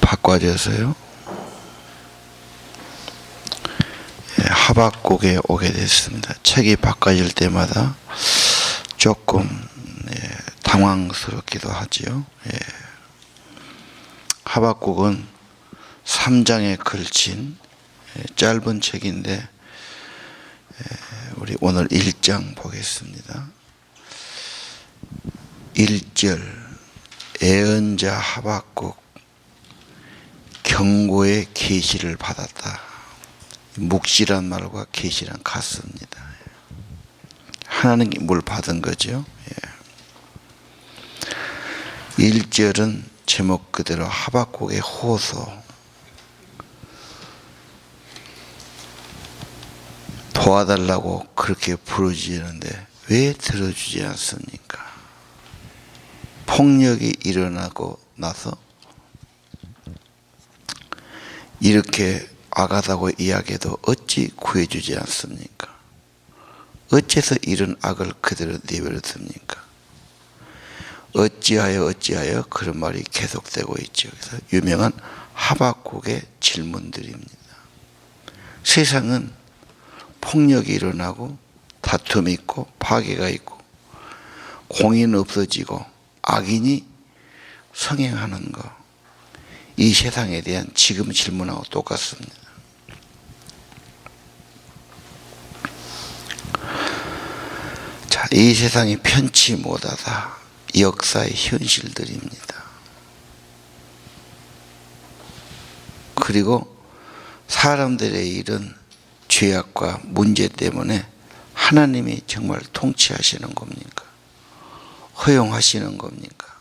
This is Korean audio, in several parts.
바꿔져서요. 하박국에 오게 됐습니다. 책이 바꿔질 때마다 조금 당황스럽기도 하지요. 하박국은 3장에 걸친 짧은 책인데 우리 오늘 1장 보겠습니다. 1절 예언자 하박국 경고의 계시를 받았다. 묵시란 말과 계시란 같습니다. 하나님께 뭘 받은 거죠. 1절은 제목 그대로 하박국의 호소, 도와달라고 그렇게 부르짖는데 왜 들어주지 않습니까? 폭력이 일어나고 나서 이렇게 악하다고 이야기해도 어찌 구해주지 않습니까? 어째서 이런 악을 그대로 내버렸습니까? 어찌하여 그런 말이 계속되고 있죠. 그래서 유명한 하박국의 질문들입니다. 세상은 폭력이 일어나고 다툼이 있고 파괴가 있고 공의는 없어지고 악인이 성행하는 것, 이 세상에 대한 지금 질문하고 똑같습니다. 자, 이 세상이 편치 못하다. 역사의 현실들입니다. 그리고 사람들의 이런 죄악과 문제 때문에 하나님이 정말 통치하시는 겁니까? 허용하시는 겁니까?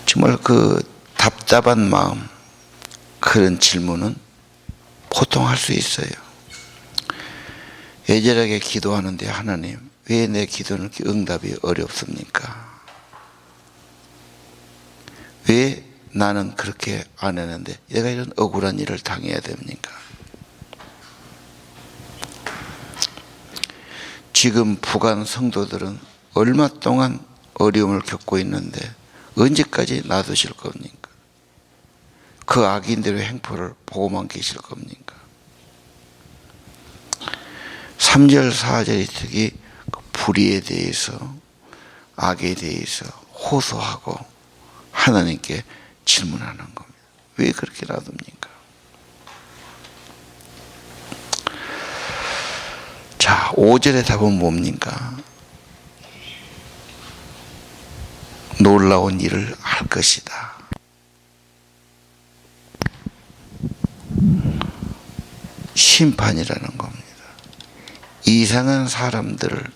정말 그 답답한 마음, 그런 질문은 보통 할 수 있어요. 애절하게 기도하는데 하나님, 왜 내 기도는 이렇게 응답이 어렵습니까? 왜 나는 그렇게 안 했는데 내가 이런 억울한 일을 당해야 됩니까? 지금 북한 성도들은 얼마 동안 어려움을 겪고 있는데 언제까지 놔두실 겁니까? 그 악인들의 행포를 보고만 계실 겁니까? 3절 4절이 특히 불의에 대해서, 악에 대해서 호소하고 하나님께 질문하는 겁니다. 왜 그렇게 놔둡니까? 자, 5절의 답은 뭡니까? 놀라운 일을 할 것이다. 심판이라는 겁니다. 이상한 사람들을,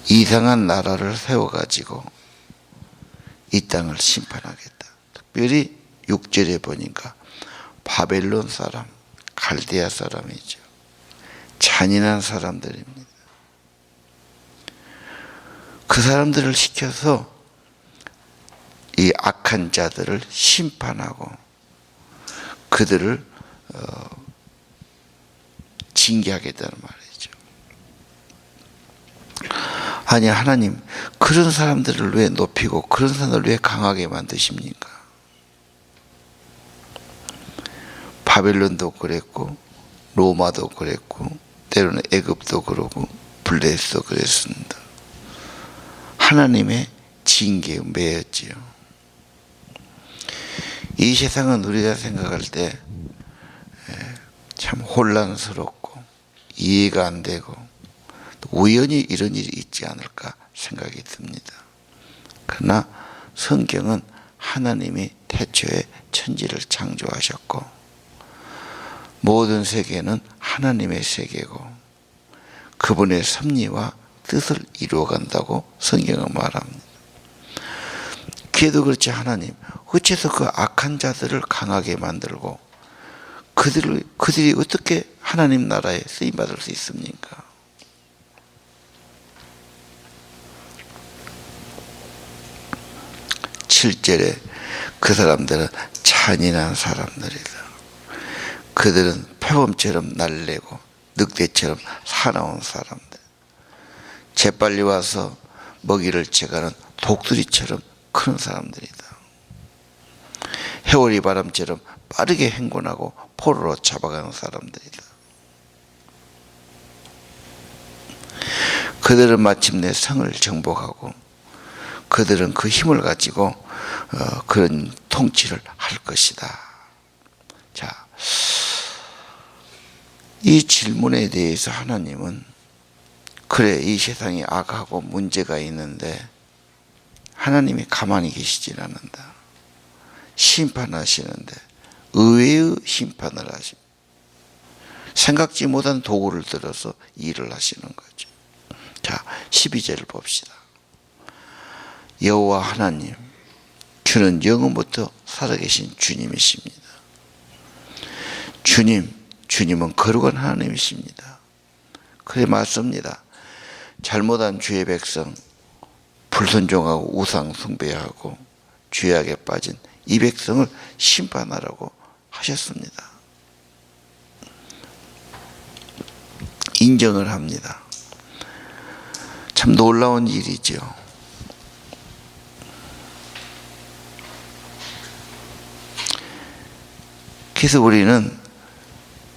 이상한 나라를 세워가지고 이 땅을 심판하겠다. 특별히 6절에 보니까 바벨론 사람, 갈대아 사람이죠. 잔인한 사람들입니다. 그 사람들을 시켜서 이 악한 자들을 심판하고 그들을 징계하겠다는 말이죠. 아니, 하나님, 그런 사람들을 왜 높이고 그런 사람들을 왜 강하게 만드십니까? 바벨론도 그랬고 로마도 그랬고 때로는 애굽도 그러고 블레스도 그랬습니다. 하나님의 징계에 매였지요. 이 세상은 우리가 생각할 때 참 혼란스럽고 이해가 안 되고 우연히 이런 일이 있지 않을까 생각이 듭니다. 그러나 성경은 하나님이 태초에 천지를 창조하셨고 모든 세계는 하나님의 세계고 그분의 섭리와 뜻을 이루어간다고 성경은 말합니다. 그래도 그렇지 하나님, 어째서 그 악한 자들을 강하게 만들고 그들이 어떻게 하나님 나라에 쓰임받을 수 있습니까? (7절에) 그 사람들은 잔인한 사람들이다. 그들은 표범처럼 날래고 늑대처럼 사나운 사람들, 재빨리 와서 먹이를 채가는 독수리처럼 그런 사람들이다. 해오리 바람처럼 빠르게 행군하고 포로로 잡아가는 사람들이다. 그들은 마침내 성을 정복하고 그들은 그 힘을 가지고 그런 통치를 할 것이다. 자, 이 질문에 대해서 하나님은 그래, 이 세상이 악하고 문제가 있는데 하나님이 가만히 계시질 않는다. 심판하시는데 의외의 심판을 하십니다. 생각지 못한 도구를 들어서 일을 하시는 거죠. 자, 12절을 봅시다. 여호와 하나님, 주는 영원부터 살아계신 주님이십니다. 주님은 거룩한 하나님이십니다. 그래 맞습니다. 잘못한 주의 백성, 불순종하고 우상 숭배하고 죄악에 빠진 이 백성을 심판하라고 하셨습니다. 인정을 합니다. 참 놀라운 일이죠. 그래서 우리는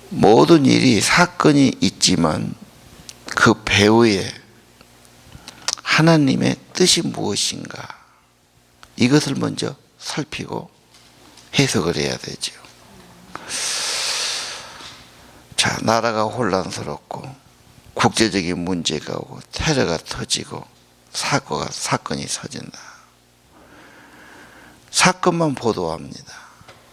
모든 일이 사건이 있지만 그 배후에 하나님의 뜻이 무엇인가, 이것을 먼저 살피고 해석을 해야 되죠. 자, 나라가 혼란스럽고 국제적인 문제가 오고 테러가 터지고 사건이 터진다. 사건만 보도합니다.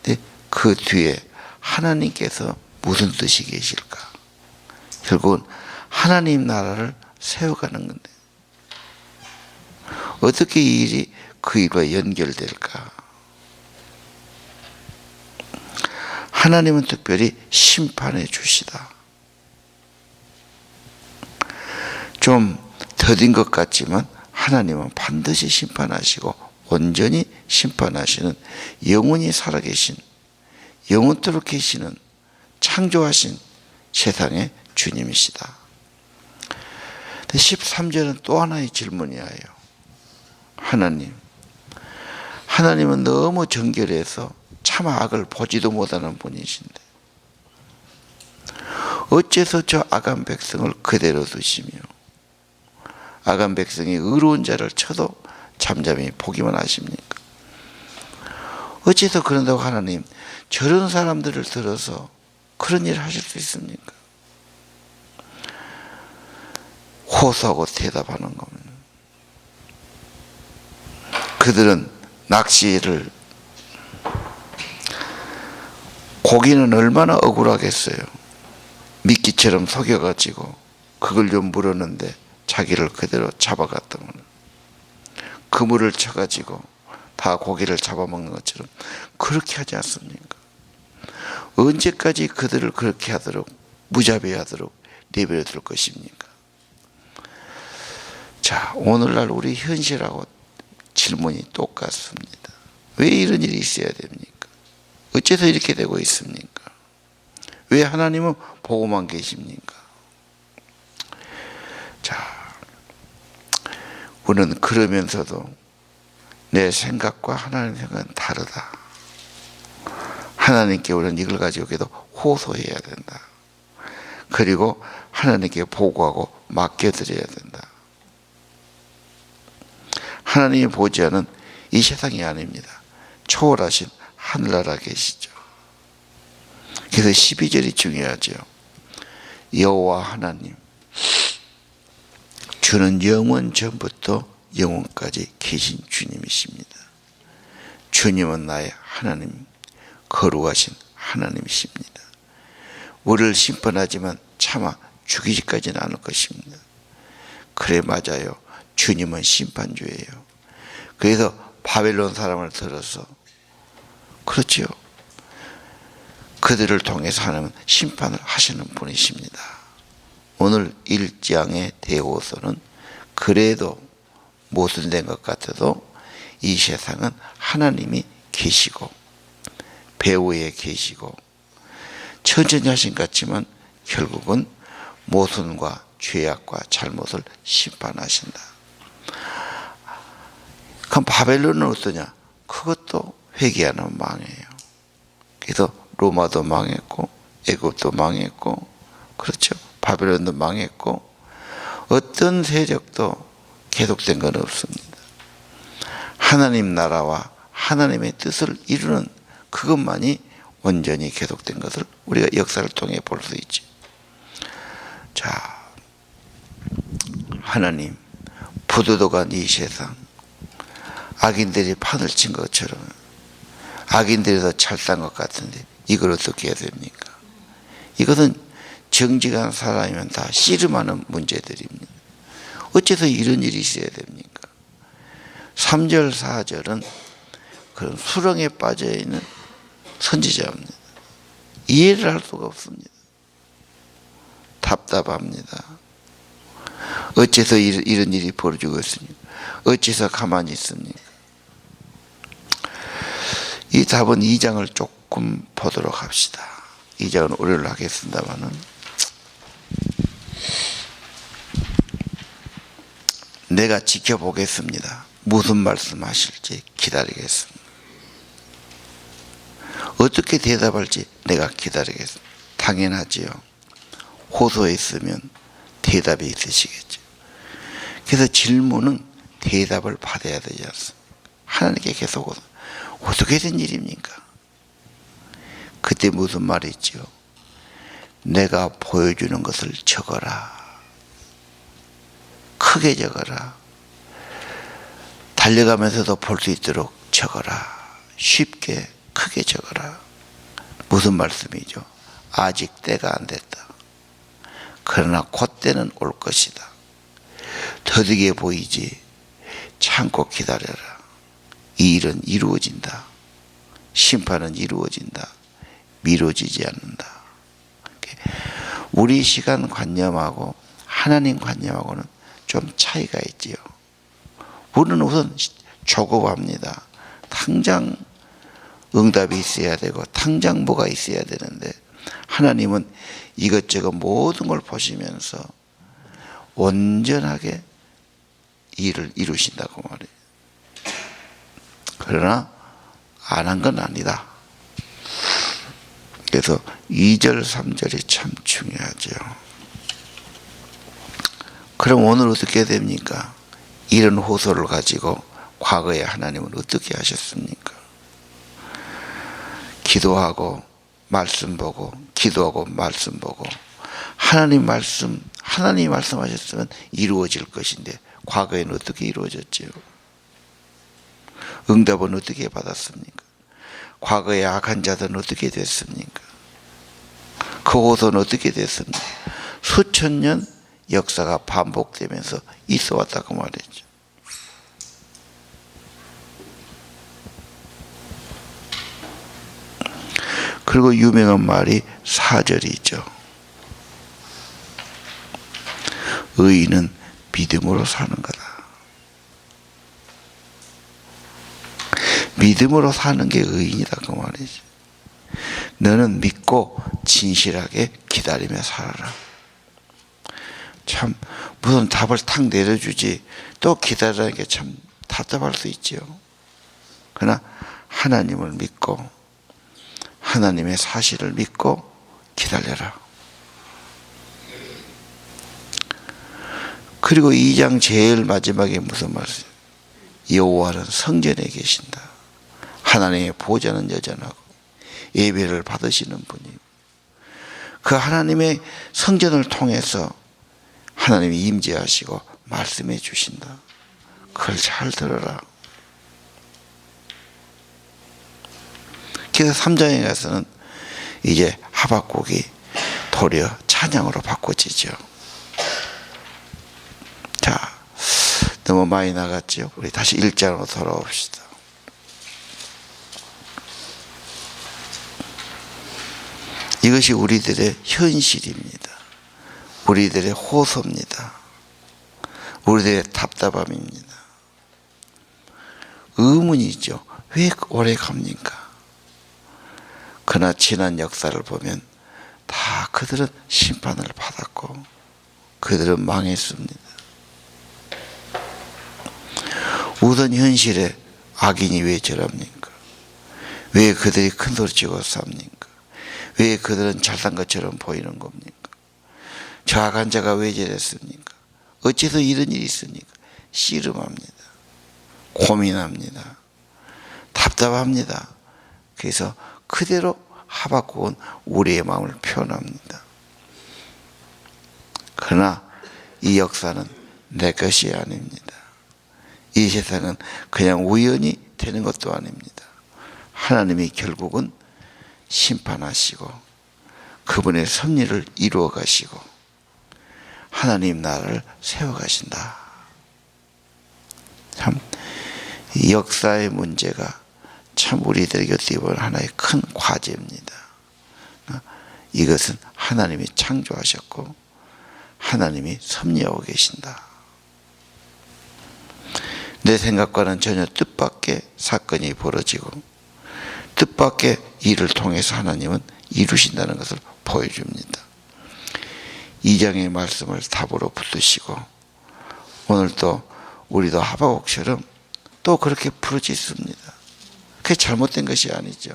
근데 그 뒤에 하나님께서 무슨 뜻이 계실까? 결국은 하나님 나라를 세워가는 건데 어떻게 이 일이 그 일과 연결될까? 하나님은 특별히 심판해 주시다. 좀 더딘 것 같지만 하나님은 반드시 심판하시고 온전히 심판하시는 영원히 살아계신, 영원토록 계시는 창조하신 세상의 주님이시다. 13절은 또 하나의 질문이에요. 하나님은 너무 정결해서 차마 악을 보지도 못하는 분이신데 어째서 저 악한 백성을 그대로 두시며 악한 백성이 의로운 자를 쳐도 잠잠히 보기만 하십니까? 어째서 그런다고 하나님 저런 사람들을 들어서 그런 일을 하실 수 있습니까? 호소하고 대답하는 겁니다. 그들은 낚시를, 고기는 얼마나 억울하겠어요. 미끼처럼 속여가지고 그걸 좀 물었는데 자기를 그대로 잡아갔던 거는, 그물을 쳐가지고 다 고기를 잡아먹는 것처럼 그렇게 하지 않습니까? 언제까지 그들을 그렇게 하도록, 무자비하도록 내버려 둘 것입니까? 자, 오늘날 우리 현실하고 질문이 똑같습니다. 왜 이런 일이 있어야 됩니까? 어째서 이렇게 되고 있습니까? 왜 하나님은 보고만 계십니까? 자, 우리는 그러면서도 내 생각과 하나님의 생각은 다르다. 하나님께 우리는 이걸 가지고 계속 호소해야 된다. 그리고 하나님께 보고하고 맡겨드려야 된다. 하나님이 보지 않은 이 세상이 아닙니다. 초월하신 하늘나라 계시죠. 그래서 12절이 중요하죠. 여호와 하나님, 주는 영원 전부터 영원까지 계신 주님이십니다. 주님은 나의 하나님, 거룩하신 하나님이십니다. 우리를 심판하지만 차마 죽이지까지는 않을 것입니다. 그래 맞아요. 주님은 심판주예요. 그래서 바벨론 사람을 들어서, 그렇지요, 그들을 통해서 하나님은 심판을 하시는 분이십니다. 오늘 1장의 대호서는 그래도 모순된 것 같아도 이 세상은 하나님이 계시고 배후에 계시고 천천히 하신 것 같지만 결국은 모순과 죄악과 잘못을 심판하신다. 그럼 바벨론은 어떠냐? 그것도 회개 안 하면 망해요. 그래서 로마도 망했고 애굽도 망했고, 그렇죠? 바벨론도 망했고, 어떤 세력도 계속된 건 없습니다. 하나님 나라와 하나님의 뜻을 이루는 그것만이 온전히 계속된 것을 우리가 역사를 통해 볼 수 있죠. 자, 하나님, 부도덕한 이 세상, 악인들이 판을 친 것처럼 악인들이 더 잘 산 것 같은데 이걸 어떻게 해야 됩니까? 이것은 정직한 사람이면 다 씨름하는 문제들입니다. 어째서 이런 일이 있어야 됩니까? 3절 4절은 그런 수렁에 빠져있는 선지자입니다. 이해를 할 수가 없습니다. 답답합니다. 어째서 이런 일이 벌어지고 있습니까? 어째서 가만히 있습니까? 이 답은 2장을 조금 보도록 합시다. 2장은 오래를 하겠습니다만은, 내가 지켜보겠습니다. 무슨 말씀하실지 기다리겠습니다. 어떻게 대답할지 내가 기다리겠습니다. 당연하지요. 호소에 있으면 대답이 있으시겠죠. 그래서 질문은 대답을 받아야 되지 않습니까? 하나님께 계속 어떻게 된 일입니까? 그때 무슨 말이 있죠? 내가 보여주는 것을 적어라. 크게 적어라. 달려가면서도 볼 수 있도록 적어라. 쉽게 크게 적어라. 무슨 말씀이죠? 아직 때가 안 됐다. 그러나 곧 때는 올 것이다. 더디게 보이지 참고 기다려라. 이 일은 이루어진다. 심판은 이루어진다. 미뤄지지 않는다. 우리 시간 관념하고 하나님 관념하고는 좀 차이가 있지요. 우리는 우선 조급합니다. 당장 응답이 있어야 되고 당장 뭐가 있어야 되는데, 하나님은 이것저것 모든 걸 보시면서 온전하게 일을 이루신다고 말해요. 그러나 안 한 건 아니다. 그래서 2절 3절이 참 중요하죠. 그럼 오늘 어떻게 해야 됩니까? 이런 호소를 가지고 과거에 하나님은 어떻게 하셨습니까? 기도하고 말씀 보고, 기도하고 말씀 보고, 하나님이 말씀하셨으면 이루어질 것인데 과거에는 어떻게 이루어졌지요? 응답은 어떻게 받았습니까? 과거의 악한 자들은 어떻게 됐습니까? 그 호소는 어떻게 됐습니까? 수천 년 역사가 반복되면서 있어 왔다고 말했죠. 그리고 유명한 말이 4절이죠. 의인은 믿음으로 사는 거다. 믿음으로 사는 게 의인이다 그 말이죠. 너는 믿고 진실하게 기다리며 살아라. 참 무슨 답을 탁 내려주지 또 기다리는 게 참 답답할 수 있죠. 그러나 하나님을 믿고 하나님의 사실을 믿고 기다려라. 그리고 2장 제일 마지막에 무슨 말이에요? 여호와는 성전에 계신다. 하나님의 보좌는 여전하고 예배를 받으시는 분이고, 그 하나님의 성전을 통해서 하나님이 임재하시고 말씀해 주신다. 그걸 잘 들어라. 그래서 3장에 가서는 이제 하박국이 도리어 찬양으로 바꿔지죠. 자, 너무 많이 나갔죠. 우리 다시 1장으로 돌아옵시다. 이것이 우리들의 현실입니다. 우리들의 호소입니다. 우리들의 답답함입니다. 의문이죠. 왜 오래 갑니까? 그러나 지난 역사를 보면 다 그들은 심판을 받았고 그들은 망했습니다. 우선 현실에 악인이 왜 저랍니까? 왜 그들이 큰 소리치고 쌉니까? 왜 그들은 잘산 것처럼 보이는 겁니까? 저 악한 자가 왜 저랬습니까? 어째서 이런 일이 있습니까? 씨름합니다. 고민합니다. 답답합니다. 그래서 그대로 하박국은 우리의 마음을 표현합니다. 그러나 이 역사는 내 것이 아닙니다. 이 세상은 그냥 우연히 되는 것도 아닙니다. 하나님이 결국은 심판하시고 그분의 섭리를 이루어 가시고 하나님 나라를 세워 가신다. 참 이 역사의 문제가 참 우리들에게 어떻게 보면 하나의 큰 과제입니다. 이것은 하나님이 창조하셨고 하나님이 섭리하고 계신다. 내 생각과는 전혀 뜻밖의 사건이 벌어지고 뜻밖의 일을 통해서 하나님은 이루신다는 것을 보여줍니다. 2장의 말씀을 답으로 붙드시고 오늘 또 우리도 하박국처럼 또 그렇게 부르짖습니다. 그게 잘못된 것이 아니죠.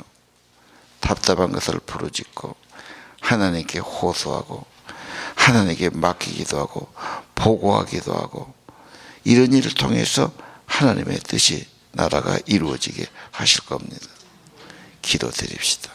답답한 것을 부르짖고 하나님께 호소하고 하나님께 맡기기도 하고 보고하기도 하고 이런 일을 통해서 하나님의 뜻이 나라가 이루어지게 하실 겁니다. 기도드립시다.